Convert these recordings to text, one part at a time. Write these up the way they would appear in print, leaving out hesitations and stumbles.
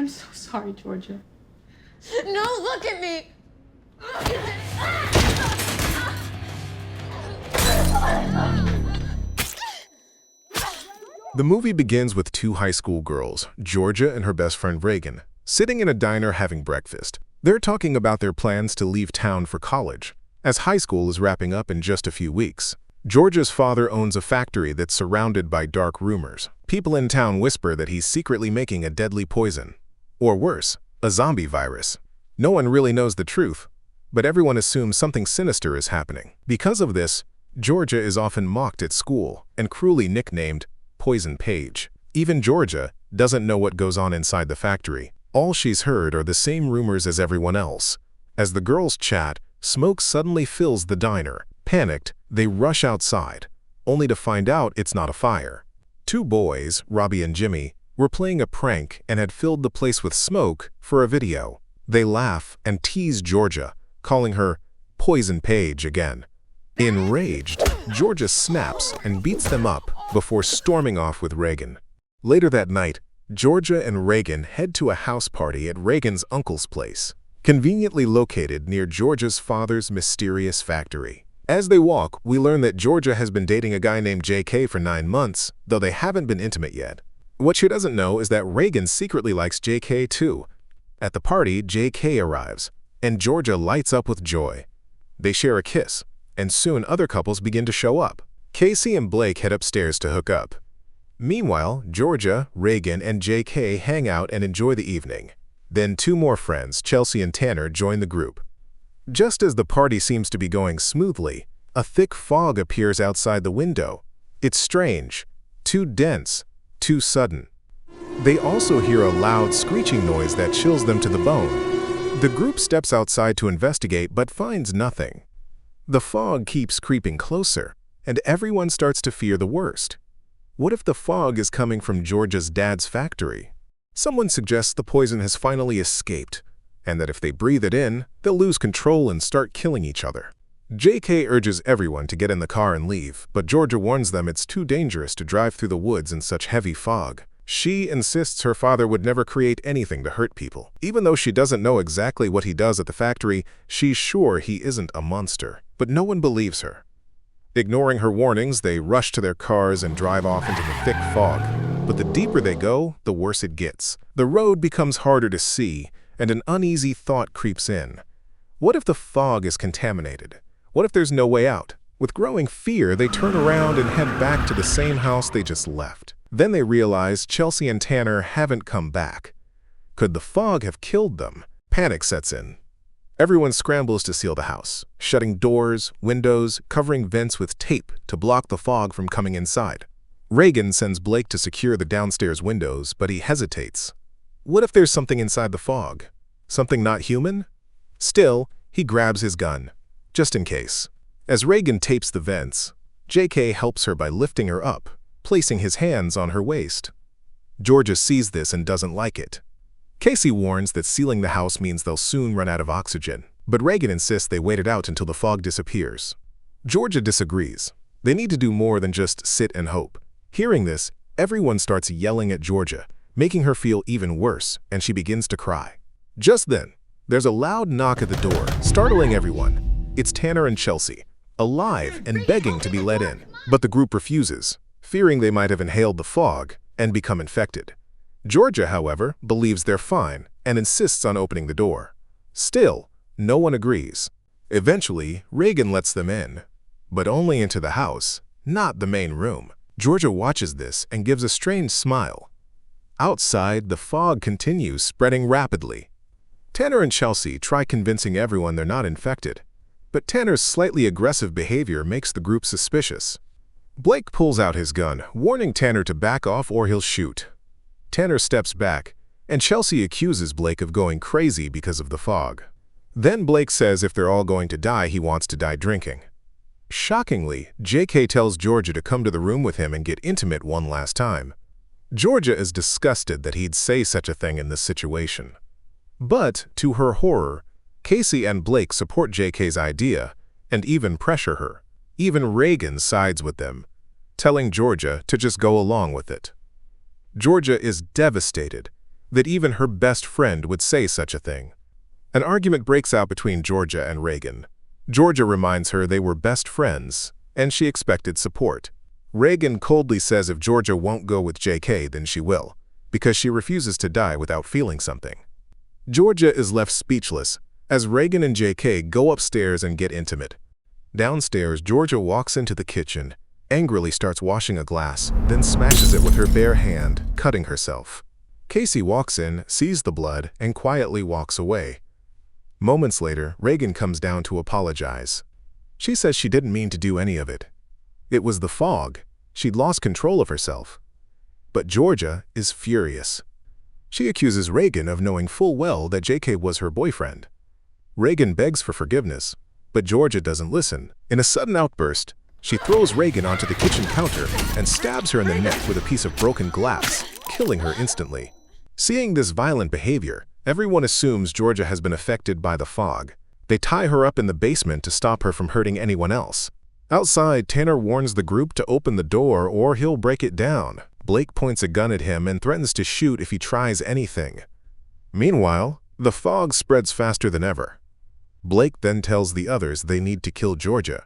I'm so sorry, Georgia. No, look at me! The movie begins with two high school girls, Georgia and her best friend Reagan, sitting in a diner having breakfast. They're talking about their plans to leave town for college, as high school is wrapping up in just a few weeks. Georgia's father owns a factory that's surrounded by dark rumors. People in town whisper that he's secretly making a deadly poison. Or worse, a zombie virus. No one really knows the truth, but everyone assumes something sinister is happening. Because of this, Georgia is often mocked at school and cruelly nicknamed Poison Page. Even Georgia doesn't know what goes on inside the factory. All she's heard are the same rumors as everyone else. As the girls chat, smoke suddenly fills the diner. Panicked, they rush outside, only to find out it's not a fire. Two boys, Robbie and Jimmy, were playing a prank and had filled the place with smoke for a video. They laugh and tease Georgia, calling her Poison Page again. Enraged, Georgia snaps and beats them up before storming off with Reagan. Later that night, Georgia and Reagan head to a house party at Reagan's uncle's place, conveniently located near Georgia's father's mysterious factory. As they walk, we learn that Georgia has been dating a guy named JK for 9 months, though they haven't been intimate yet. What she doesn't know is that Reagan secretly likes JK too. At the party, JK arrives, and Georgia lights up with joy. They share a kiss, and soon other couples begin to show up. Casey and Blake head upstairs to hook up. Meanwhile, Georgia, Reagan, and JK hang out and enjoy the evening. Then two more friends, Chelsea and Tanner, join the group. Just as the party seems to be going smoothly, a thick fog appears outside the window. It's strange, too dense, too sudden. They also hear a loud screeching noise that chills them to the bone. The group steps outside to investigate but finds nothing. The fog keeps creeping closer, and everyone starts to fear the worst. What if the fog is coming from Georgia's dad's factory? Someone suggests the poison has finally escaped, and that if they breathe it in, they'll lose control and start killing each other. JK urges everyone to get in the car and leave, but Georgia warns them it's too dangerous to drive through the woods in such heavy fog. She insists her father would never create anything to hurt people. Even though she doesn't know exactly what he does at the factory, she's sure he isn't a monster. But no one believes her. Ignoring her warnings, they rush to their cars and drive off into the thick fog. But the deeper they go, the worse it gets. The road becomes harder to see, and an uneasy thought creeps in. What if the fog is contaminated? What if there's no way out? With growing fear, they turn around and head back to the same house they just left. Then they realize Chelsea and Tanner haven't come back. Could the fog have killed them? Panic sets in. Everyone scrambles to seal the house, shutting doors, windows, covering vents with tape to block the fog from coming inside. Reagan sends Blake to secure the downstairs windows, but he hesitates. What if there's something inside the fog? Something not human? Still, he grabs his gun, just in case. As Reagan tapes the vents, JK helps her by lifting her up, placing his hands on her waist. Georgia sees this and doesn't like it. Casey warns that sealing the house means they'll soon run out of oxygen, but Reagan insists they wait it out until the fog disappears. Georgia disagrees. They need to do more than just sit and hope. Hearing this, everyone starts yelling at Georgia, making her feel even worse, and she begins to cry. Just then, there's a loud knock at the door, startling everyone. It's Tanner and Chelsea, alive and begging to be let in. But the group refuses, fearing they might have inhaled the fog and become infected. Georgia, however, believes they're fine and insists on opening the door. Still, no one agrees. Eventually, Reagan lets them in, but only into the house, not the main room. Georgia watches this and gives a strange smile. Outside, the fog continues spreading rapidly. Tanner and Chelsea try convincing everyone they're not infected, but Tanner's slightly aggressive behavior makes the group suspicious. Blake pulls out his gun, warning Tanner to back off or he'll shoot. Tanner steps back, and Chelsea accuses Blake of going crazy because of the fog. Then Blake says if they're all going to die, he wants to die drinking. Shockingly, JK tells Georgia to come to the room with him and get intimate one last time. Georgia is disgusted that he'd say such a thing in this situation. But, to her horror, Casey and Blake support JK's idea and even pressure her. Even Reagan sides with them, telling Georgia to just go along with it. Georgia is devastated, that even her best friend would say such a thing. An argument breaks out between Georgia and Reagan. Georgia reminds her they were best friends, and she expected support. Reagan coldly says if Georgia won't go with JK, then she will, because she refuses to die without feeling something. Georgia is left speechless as Reagan and JK go upstairs and get intimate. Downstairs, Georgia walks into the kitchen, angrily starts washing a glass, then smashes it with her bare hand, cutting herself. Casey walks in, sees the blood, and quietly walks away. Moments later, Reagan comes down to apologize. She says she didn't mean to do any of it. It was the fog. She'd lost control of herself. But Georgia is furious. She accuses Reagan of knowing full well that JK was her boyfriend. Reagan begs for forgiveness, but Georgia doesn't listen. In a sudden outburst, she throws Reagan onto the kitchen counter and stabs her in the neck with a piece of broken glass, killing her instantly. Seeing this violent behavior, everyone assumes Georgia has been affected by the fog. They tie her up in the basement to stop her from hurting anyone else. Outside, Tanner warns the group to open the door or he'll break it down. Blake points a gun at him and threatens to shoot if he tries anything. Meanwhile, the fog spreads faster than ever. Blake then tells the others they need to kill Georgia.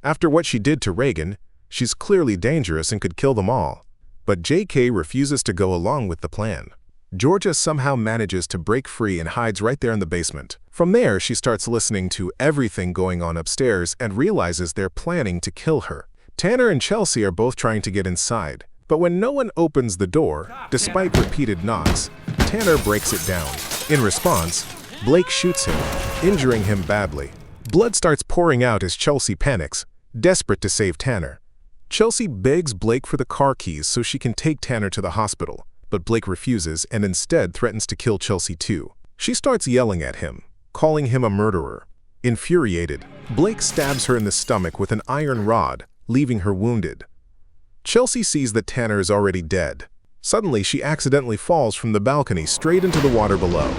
After what she did to Reagan, she's clearly dangerous and could kill them all. But JK refuses to go along with the plan. Georgia somehow manages to break free and hides right there in the basement. From there, she starts listening to everything going on upstairs and realizes they're planning to kill her. Tanner and Chelsea are both trying to get inside, but when no one opens the door, despite repeated knocks, Tanner breaks it down. In response, Blake shoots him, injuring him badly. Blood starts pouring out as Chelsea panics, desperate to save Tanner. Chelsea begs Blake for the car keys so she can take Tanner to the hospital, but Blake refuses and instead threatens to kill Chelsea too. She starts yelling at him, calling him a murderer. Infuriated, Blake stabs her in the stomach with an iron rod, leaving her wounded. Chelsea sees that Tanner is already dead. Suddenly, she accidentally falls from the balcony straight into the water below.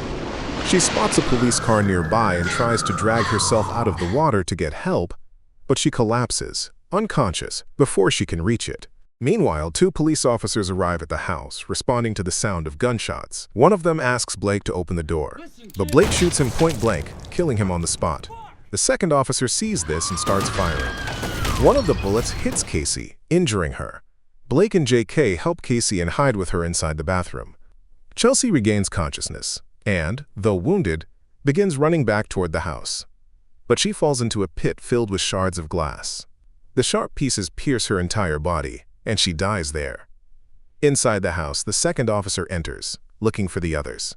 She spots a police car nearby and tries to drag herself out of the water to get help, but she collapses, unconscious, before she can reach it. Meanwhile, 2 police officers arrive at the house, responding to the sound of gunshots. One of them asks Blake to open the door, but Blake shoots him point blank, killing him on the spot. The second officer sees this and starts firing. One of the bullets hits Casey, injuring her. Blake and JK help Casey and hide with her inside the bathroom. Chelsea regains consciousness and, though wounded, begins running back toward the house. But she falls into a pit filled with shards of glass. The sharp pieces pierce her entire body, and she dies there. Inside the house, the second officer enters, looking for the others.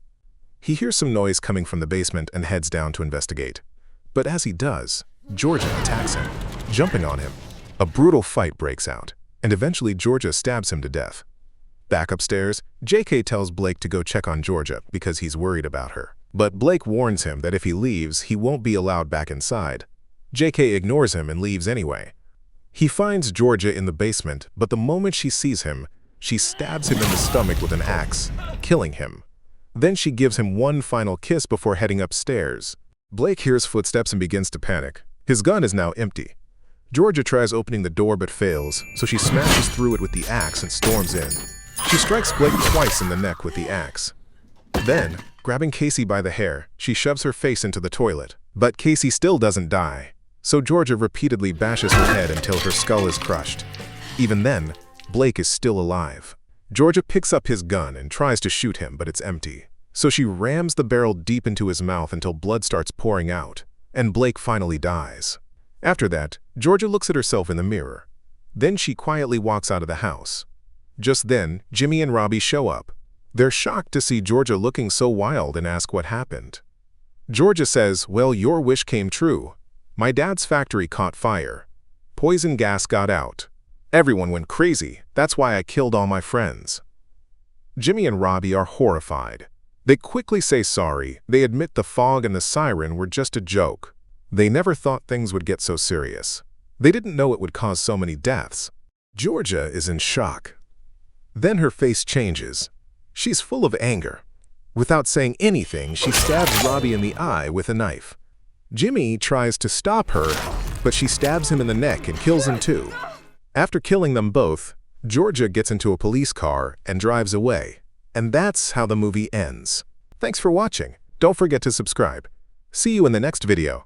He hears some noise coming from the basement and heads down to investigate. But as he does, Georgia attacks him, jumping on him. A brutal fight breaks out, and eventually Georgia stabs him to death. Back upstairs, JK tells Blake to go check on Georgia because he's worried about her. But Blake warns him that if he leaves, he won't be allowed back inside. JK ignores him and leaves anyway. He finds Georgia in the basement, but the moment she sees him, she stabs him in the stomach with an axe, killing him. Then she gives him one final kiss before heading upstairs. Blake hears footsteps and begins to panic. His gun is now empty. Georgia tries opening the door but fails, so she smashes through it with the axe and storms in. She strikes Blake twice in the neck with the axe. Then, grabbing Casey by the hair, she shoves her face into the toilet. But Casey still doesn't die, so Georgia repeatedly bashes her head until her skull is crushed. Even then, Blake is still alive. Georgia picks up his gun and tries to shoot him, but it's empty. So she rams the barrel deep into his mouth until blood starts pouring out, and Blake finally dies. After that, Georgia looks at herself in the mirror. Then she quietly walks out of the house. Just then, Jimmy and Robbie show up. They're shocked to see Georgia looking so wild and ask what happened. Georgia says, "Well, your wish came true. My dad's factory caught fire. Poison gas got out. Everyone went crazy. That's why I killed all my friends." Jimmy and Robbie are horrified. They quickly say sorry. They admit the fog and the siren were just a joke. They never thought things would get so serious. They didn't know it would cause so many deaths. Georgia is in shock. Then her face changes. She's full of anger. Without saying anything, she stabs Robbie in the eye with a knife. Jimmy tries to stop her, but she stabs him in the neck and kills him too. After killing them both, Georgia gets into a police car and drives away. And that's how the movie ends. Thanks for watching. Don't forget to subscribe. See you in the next video.